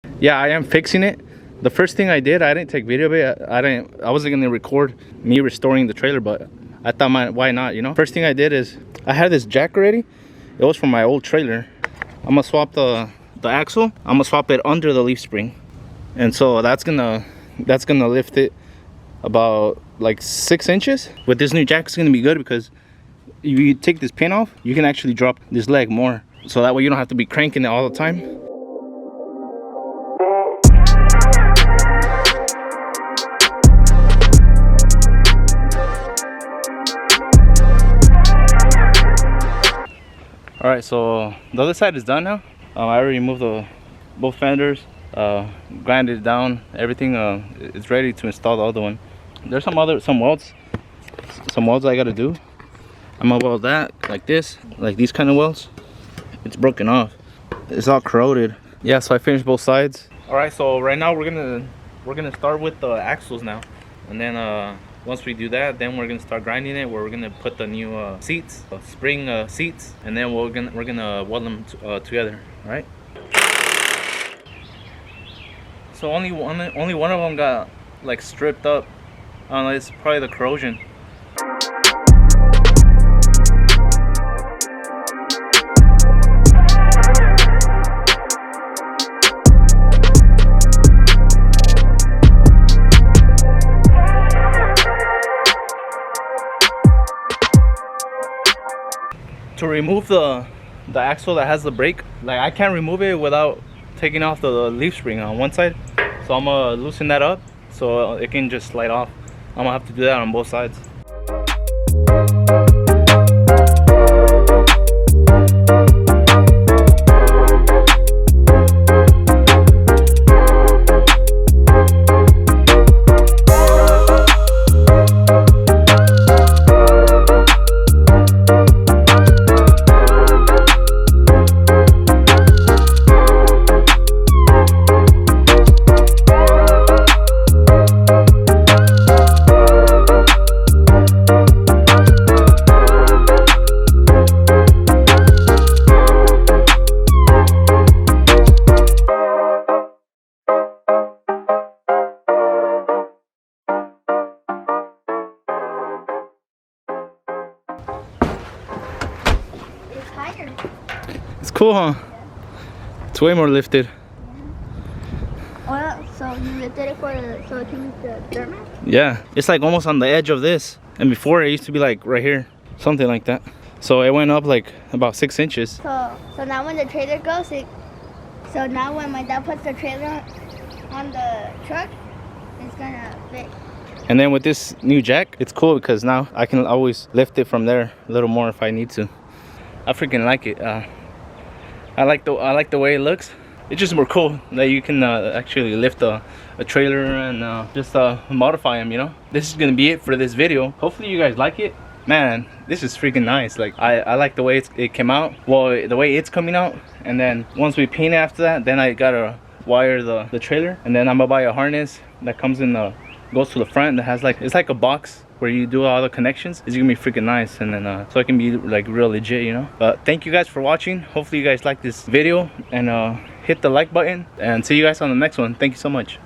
Yeah, I am fixing it. The first thing I did, I didn't take video of it. I wasn't gonna record me restoring the trailer, but I thought, why not, you know? First thing I did is, I had this jack already. It was from my old trailer. I'm gonna swap the axle. I'm gonna swap it under the leaf spring. And so that's gonna lift it about like 6 inches. With this new jack, it's gonna be good because if you take this pin off, you can actually drop this leg more. So that way you don't have to be cranking it all the time. All right, so the other side is done now. I already removed both fenders, grinded it down, everything. It's ready to install the other one. There's some welds I gotta do. I'm gonna weld that like this, like these kind of welds. It's broken off. It's all corroded. Yeah, so I finished both sides. All right, so right now we're gonna start with the axles now, and then once we do that, then we're gonna start grinding it. Where we're gonna put the new seats, spring seats, and then we're gonna weld them together. All right. So only one of them got like stripped up. I don't know. It's probably the corrosion. To remove the axle that has the brake, like I can't remove it without taking off the leaf spring on one side. So I'm gonna loosen that up so it can just slide off. I'm gonna have to do that on both sides. It's cool, huh? It's way more lifted. Oh, so you lifted it so it can use the dirt mat? Yeah, it's like almost on the edge of this. And before it used to be like right here, something like that. So it went up like about 6 inches. So now when the trailer goes, so now when my dad puts the trailer on the truck, it's gonna fit. And then with this new jack, it's cool because now I can always lift it from there a little more if I need to. I freaking like it. I like the way it looks. It's just more cool that you can actually lift a trailer and just modify them, you know. This is gonna be it for this video. Hopefully you guys like it. Man, this is freaking nice. Like I like the way it came out. Well, the way it's coming out. And then once we paint it after that, then I gotta wire the trailer, and then I'm gonna buy a harness that comes in goes to the front, that has like, it's like a box where you do all the connections. It's gonna be freaking nice, and then so it can be like real legit, you know. But thank you guys for watching. Hopefully you guys like this video, and hit the like button, and see you guys on the next one. Thank you so much.